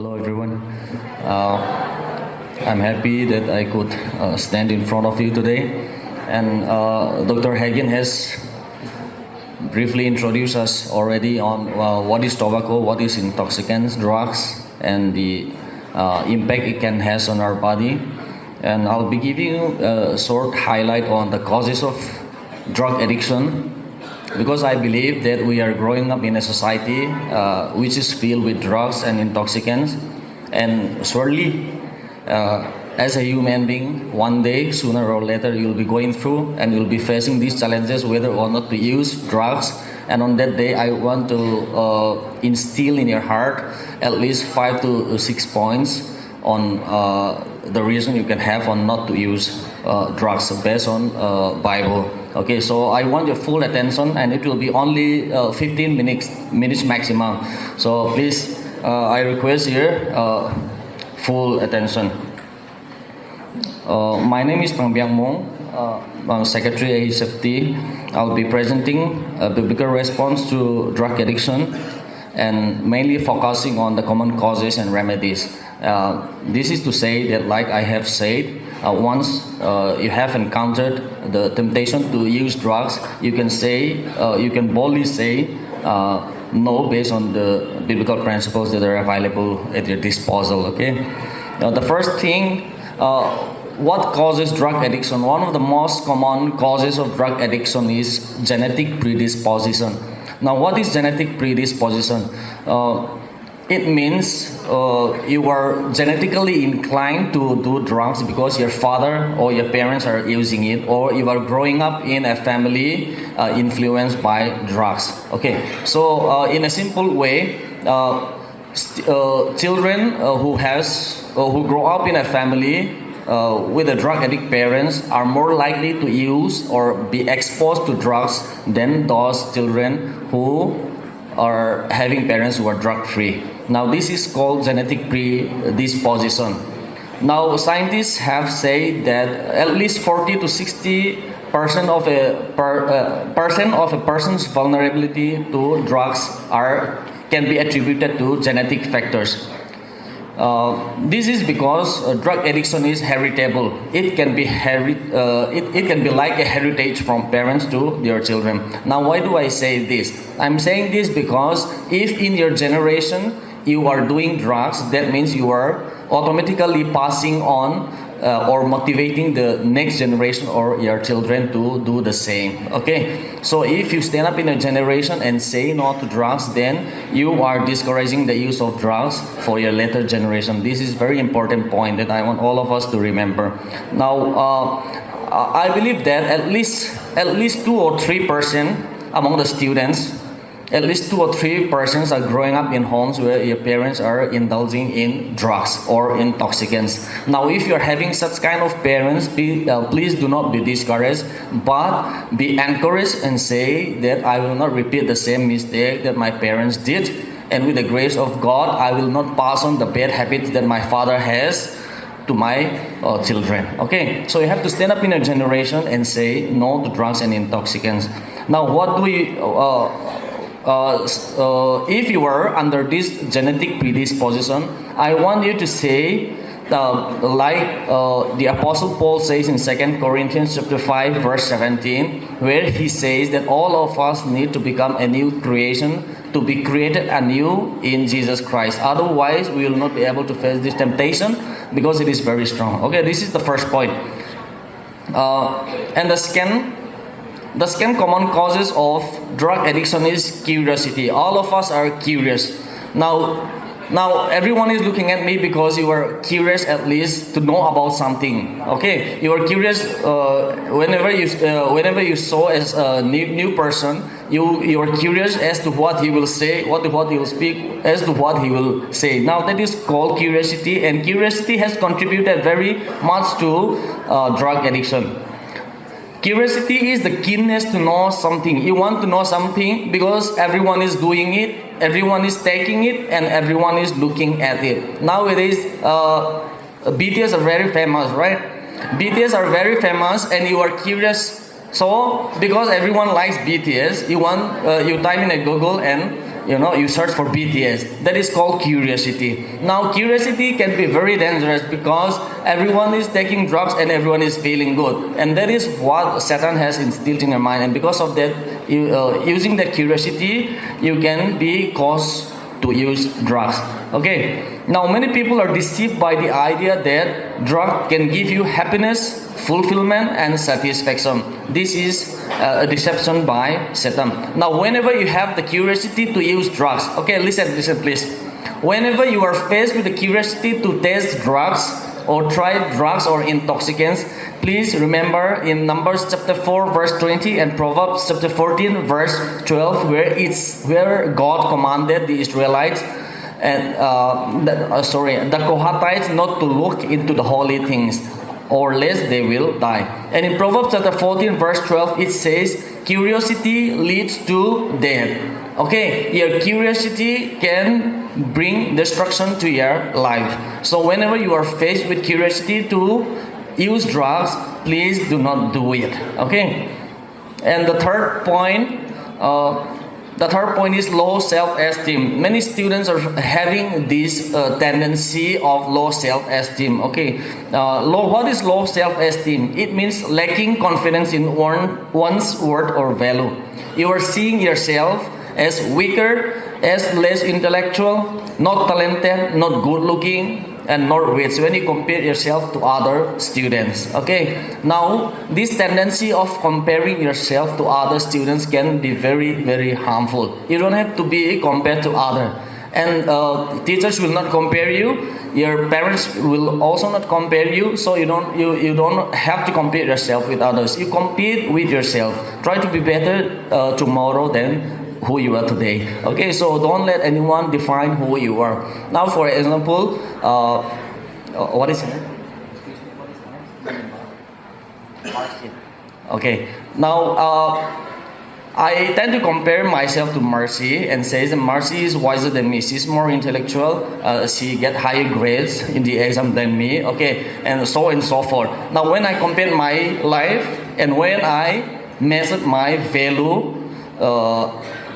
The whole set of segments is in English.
Hello everyone. Uh, I'm happy that I could stand in front of you today. And Dr. Hagen has briefly introduced us already on what is tobacco, what is intoxicants, drugs, and the impact it can has on our body. And I'll be giving you a short highlight on the causes of drug addiction, because I believe that we are growing up in a society which is filled with drugs and intoxicants, and surely as a human being, one day, sooner or later, you'll be going through and you'll be facing these challenges whether or not to use drugs. And on that day, I want to instill in your heart at least 5 to 6 points on the reason you can have on not to use drugs based on Bible. Okay, so I want your full attention, and it will be only 15 minutes maximum. So please, I request your full attention. My name is Thangbiakmung. I'm Secretary at HFT. I'll be presenting a biblical response to drug addiction, and mainly focusing on the common causes and remedies. This is to say that, like I have said, once you have encountered the temptation to use drugs, you can boldly say no based on the biblical principles that are available at your disposal. Okay. The first thing, what causes drug addiction? One of the most common causes of drug addiction is genetic predisposition. Now, what is genetic predisposition? It means you are genetically inclined to do drugs because your father or your parents are using it, or you are growing up in a family influenced by drugs. Okay, so in a simple way, children who grow up in a family with a drug addict parents are more likely to use or be exposed to drugs than those children who are having parents who are drug free. Now, this is called genetic predisposition. Now, scientists have said that at least 40 to 60% of a person's vulnerability to drugs can be attributed to genetic factors. This is because drug addiction is heritable. It can be it can be like a heritage from parents to their children. Now, why do I say this? I'm saying this because if in your generation you are doing drugs, that means you are automatically passing on or motivating the next generation or your children to do the same. Okay, so if you stand up in a generation and say no to drugs, then you are discouraging the use of drugs for your later generation. This is very important point that I want all of us to remember. Now, I believe that at least 2 or 3% among the students, at least 2 or 3 persons are growing up in homes where your parents are indulging in drugs or intoxicants. Now, if you're having such kind of parents, please do not be discouraged, but be encouraged and say that I will not repeat the same mistake that my parents did, and with the grace of God, I will not pass on the bad habits that my father has to my children. Okay, so you have to stand up in a generation and say no to drugs and intoxicants. Now, what do we if you are under this genetic predisposition, I want you to say, like the Apostle Paul says in 2 Corinthians chapter 5, verse 17, where he says that all of us need to become a new creation, to be created anew in Jesus Christ. Otherwise, we will not be able to face this temptation because it is very strong. Okay, this is the first point. And the second common causes of drug addiction is curiosity. All of us are curious. Now everyone is looking at me because you are curious at least to know about something. Okay, you are curious whenever you saw as a new person, you are curious as to what he will say, what he will speak, as to what he will say. Now, that is called curiosity, and curiosity has contributed very much to drug addiction. Curiosity is the keenness to know something. You want to know something because everyone is doing it, everyone is taking it, and everyone is looking at it. Nowadays, BTS are very famous, right? BTS are very famous, and you are curious. So, because everyone likes BTS, you type in a Google and you search for BTS. That is called curiosity. Now curiosity can be very dangerous because everyone is taking drugs and everyone is feeling good, and that is what Satan has instilled in your mind. And because of that, using that curiosity, you can be caused to use drugs. Okay. Now many people are deceived by the idea that drug can give you happiness, fulfillment, and satisfaction. This is a deception by Satan. Now whenever you have the curiosity to use drugs, okay, listen please. Whenever you are faced with the curiosity to taste drugs or try drugs or intoxicants, please remember in Numbers chapter 4 verse 20 and Proverbs chapter 14 verse 12, where God commanded the Israelites and the Kohathites not to look into the holy things, or lest they will die. And in Proverbs chapter 14 verse 12 it says, curiosity leads to death. Okay, your curiosity can bring destruction to your life. So whenever you are faced with curiosity to use drugs, please do not do it. Okay. And the third point is low self-esteem. Many students are having this tendency of low self-esteem. Okay, what is low self-esteem? It means lacking confidence in one's worth or value. You are seeing yourself as weaker, as less intellectual, not talented, not good looking, and not rich when you compare yourself to other students. Okay, now this tendency of comparing yourself to other students can be very, very harmful. You don't have to be compared to other, and teachers will not compare you, your parents will also not compare you, so you don't have to compare yourself with others. You compete with yourself. Try to be better tomorrow than who you are today. Okay, so don't let anyone define who you are. Now for example, what is it? Okay, now I tend to compare myself to Mercy and says that Mercy is wiser than me. She's more intellectual. She get higher grades in the exam than me. Okay, and so forth. Now when I compare my life and when I measure my value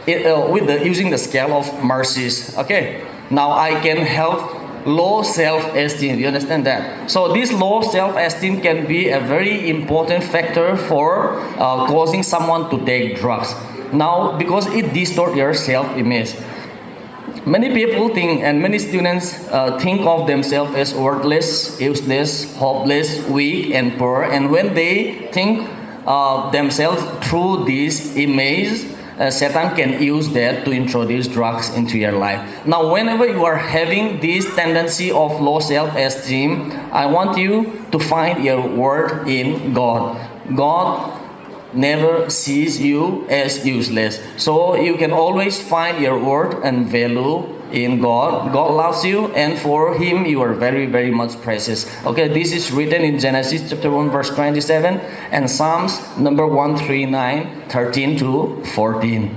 using the scale of Mercies, okay, now I can have low self-esteem. You understand that? So this low self-esteem can be a very important factor for causing someone to take drugs. Now because it distorts your self-image. Many people think, and many students think of themselves as worthless, useless, hopeless, weak, and poor. And when they think themselves through this image, Satan can use that to introduce drugs into your life. Now, whenever you are having this tendency of low self-esteem, I want you to find your worth in God. God never sees you as useless. So you can always find your worth and value in God. God loves you, and for Him you are very, very much precious. Okay, this is written in Genesis chapter 1 verse 27 and Psalms number 139, 13 to 14.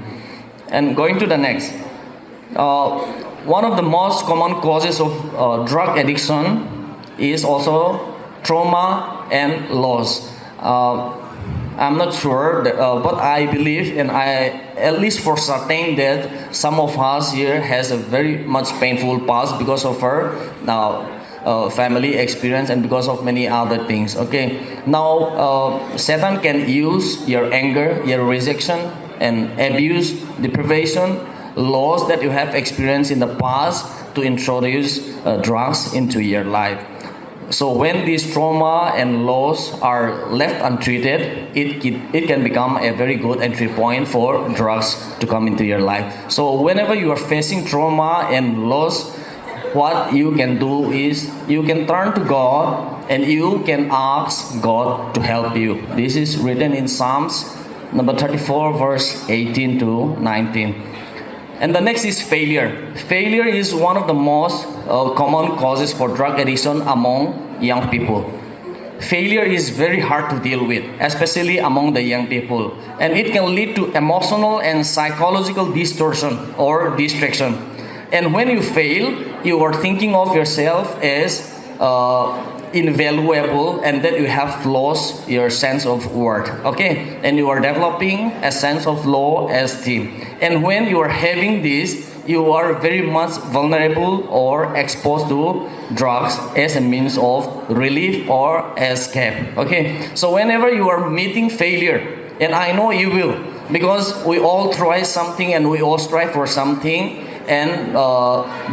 And going to the next. One of the most common causes of drug addiction is also trauma and loss. I'm not sure, but I believe, and I at least for certain, that some of us here has a very much painful past because of her family experience and because of many other things. Okay, now Satan can use your anger, your rejection, and abuse, deprivation, loss that you have experienced in the past to introduce drugs into your life. So when these trauma and loss are left untreated, it can become a very good entry point for drugs to come into your life. So whenever you are facing trauma and loss, what you can do is you can turn to God and you can ask God to help you. This is written in Psalms number 34 verse 18 to 19. And the next is failure. Failure is one of the most common causes for drug addiction among young people. Failure is very hard to deal with, especially among the young people. And it can lead to emotional and psychological distortion or distraction. And when you fail, you are thinking of yourself as invaluable and that you have lost your sense of worth. Okay, and you are developing a sense of low esteem. And when you are having this, you are very much vulnerable or exposed to drugs as a means of relief or escape. Okay, so whenever you are meeting failure, and I know you will, because we all try something and we all strive for something, and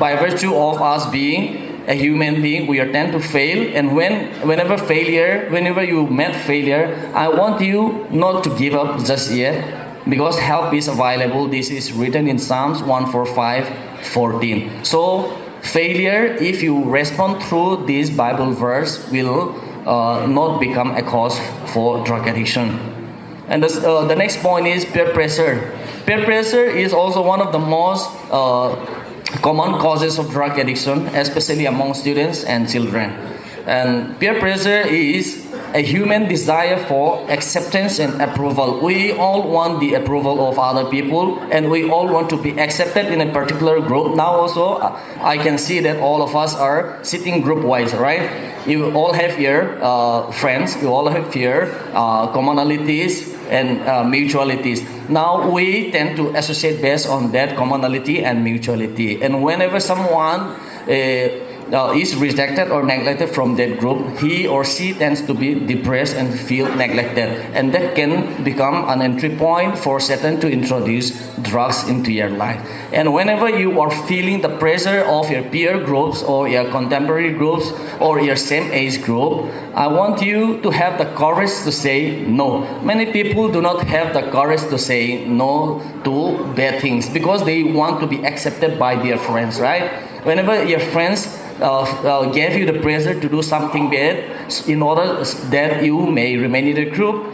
by virtue of us being a human being, we are tend to fail. And whenever you met failure, I want you not to give up just yet, because help is available. This is written in Psalms 145:14. So failure, if you respond through this Bible verse, will not become a cause for drug addiction. And the next point is peer pressure. Peer pressure is also one of the most common causes of drug addiction, especially among students and children. And peer pressure is a human desire for acceptance and approval. We all want the approval of other people, and we all want to be accepted in a particular group. Now also, I can see that all of us are sitting group-wise, right? You all have your friends, you all have your commonalities and mutualities. Now we tend to associate based on that commonality and mutuality. And whenever someone is rejected or neglected from that group, he or she tends to be depressed and feel neglected. And that can become an entry point for Satan to introduce drugs into your life. And whenever you are feeling the pressure of your peer groups or your contemporary groups or your same age group, I want you to have the courage to say no. Many people do not have the courage to say no to bad things because they want to be accepted by their friends, right? Whenever your friends gave you the pressure to do something bad in order that you may remain in the group,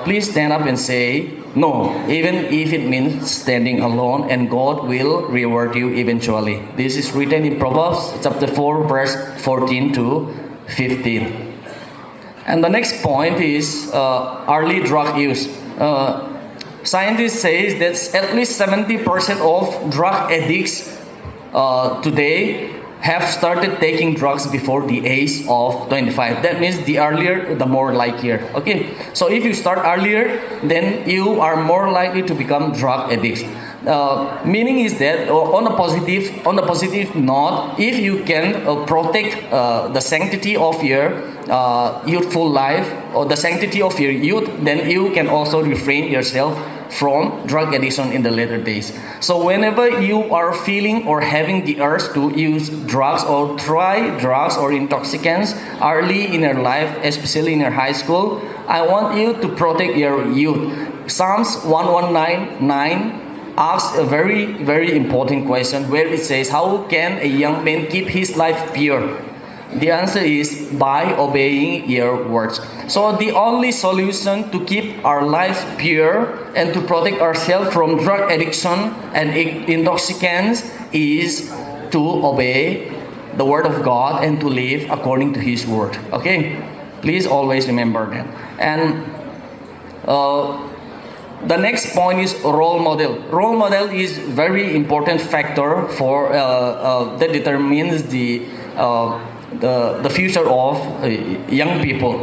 please stand up and say no, even if it means standing alone, and God will reward you eventually. This is written in Proverbs chapter 4 verse 14 to 15. And the next point is early drug use. Scientists say that at least 70% of drug addicts today have started taking drugs before the age of 25. That means the earlier, the more likelier. Okay, so if you start earlier, then you are more likely to become drug addicts. Meaning is that on a positive note, if you can protect the sanctity of your youthful life or the sanctity of your youth, then you can also refrain yourself from drug addiction in the later days. So whenever you are feeling or having the urge to use drugs or try drugs or intoxicants early in your life, especially in your high school, I want you to protect your youth. Psalms 119:9 asks a very, very important question where it says, how can a young man keep his life pure? The answer is by obeying your words. So the only solution to keep our lives pure and to protect ourselves from drug addiction and intoxicants is to obey the word of God and to live according to His word. Okay? Please always remember that. And the next point is role model. Role model is very important factor for that determines the future of young people.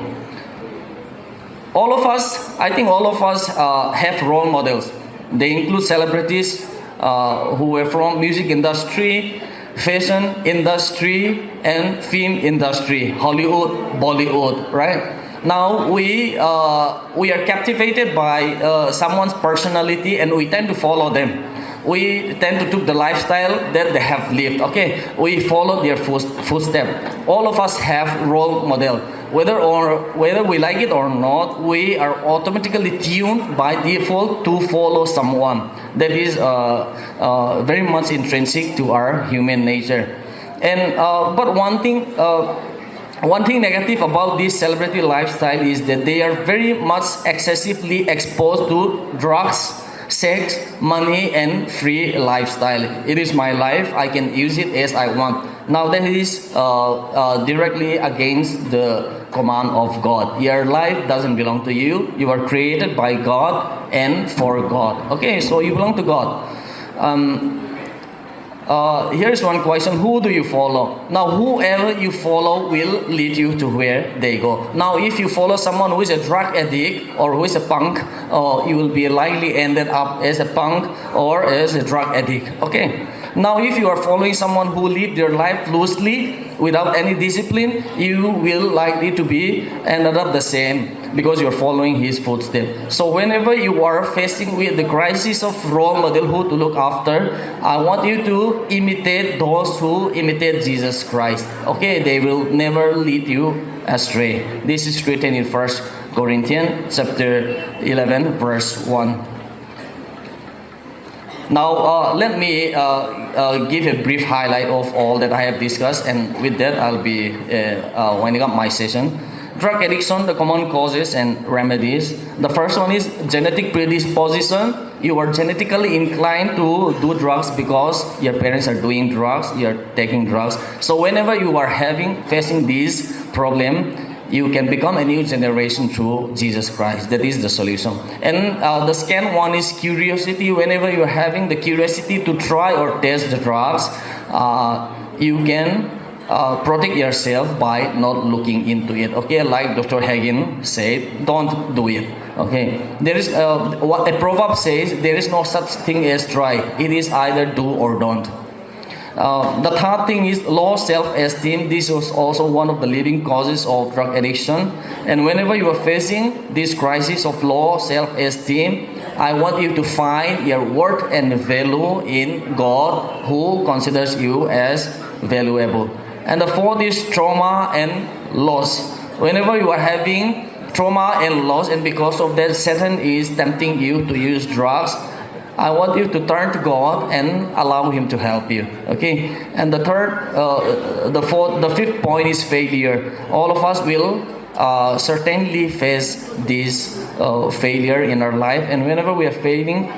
All of us, I think all of us have role models. They include celebrities who are from music industry, fashion industry, and film industry, Hollywood, Bollywood, right? Now we are captivated by someone's personality and we tend to follow them. We tend to take the lifestyle that they have lived. Okay, we follow their footsteps. All of us have role model. Whether we like it or not, we are automatically tuned by default to follow someone. That is very much intrinsic to our human nature. And but one thing negative about this celebrity lifestyle is that they are very much excessively exposed to drugs, sex, money, and free lifestyle. It is my life. I can use it as I want. Now that is directly against the command of God. Your life doesn't belong to you. You are created by God and for God. Okay, so you belong to God. here is one question: who do you follow? Now, whoever you follow will lead you to where they go. Now, if you follow someone who is a drug addict or who is a punk, you will be likely ended up as a punk or as a drug addict. Okay. Now, if you are following someone who live their life loosely without any discipline, you will likely to be ended up the same because you are following his footsteps. So whenever you are facing with the crisis of role model who to look after, I want you to imitate those who imitate Jesus Christ. Okay, they will never lead you astray. This is written in 1 Corinthians chapter 11 verse 1. Now, let me give a brief highlight of all that I have discussed, and with that, I'll be winding up my session. Drug addiction, the common causes and remedies. The first one is genetic predisposition. You are genetically inclined to do drugs because your parents are doing drugs, you are taking drugs. So whenever you are facing this problem, you can become a new generation through Jesus Christ. That is the solution. And the second one is curiosity. Whenever you are having the curiosity to try or test the drugs, you can protect yourself by not looking into it. Okay, like Dr. Hagen said, don't do it. Okay, there is what a proverb says: there is no such thing as try. It is either do or don't. The third thing is low self-esteem. This is also one of the leading causes of drug addiction. And whenever you are facing this crisis of low self-esteem, I want you to find your worth and value in God, who considers you as valuable. And the fourth is trauma and loss. Whenever you are having trauma and loss, and because of that Satan is tempting you to use drugs, I want you to turn to God and allow Him to help you. Okay. And the fifth point is failure. All of us will certainly face this failure in our life. And whenever we are facing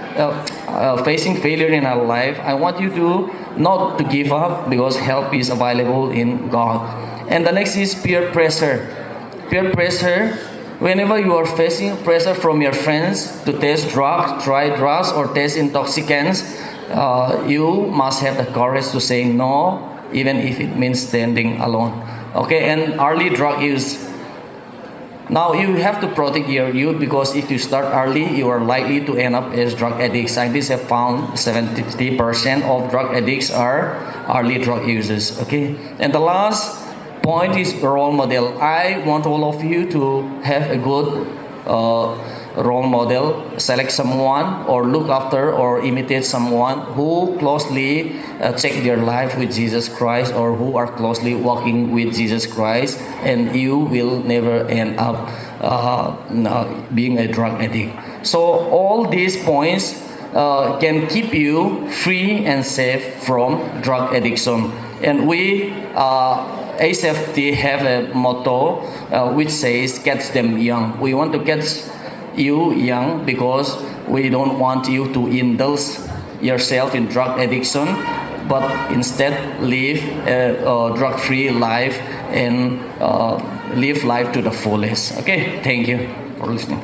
failure in our life, I want you to not to give up, because help is available in God. And the next is peer pressure. Peer pressure. Whenever you are facing pressure from your friends to test drugs, try drugs, or test intoxicants, you must have the courage to say no, even if it means standing alone. Okay, and early drug use. Now you have to protect your youth, because if you start early, you are likely to end up as drug addicts. Scientists have found 70% of drug addicts are early drug users. Okay, and the last point is role model. I want all of you to have a good role model. Select someone or look after or imitate someone who closely check their life with Jesus Christ, or who are closely walking with Jesus Christ, and you will never end up being a drug addict. So all these points can keep you free and safe from drug addiction. And we HFT have a motto which says catch them young. We want to catch you young because we don't want you to indulge yourself in drug addiction, but instead live a drug-free life and live life to the fullest. Okay, thank you for listening.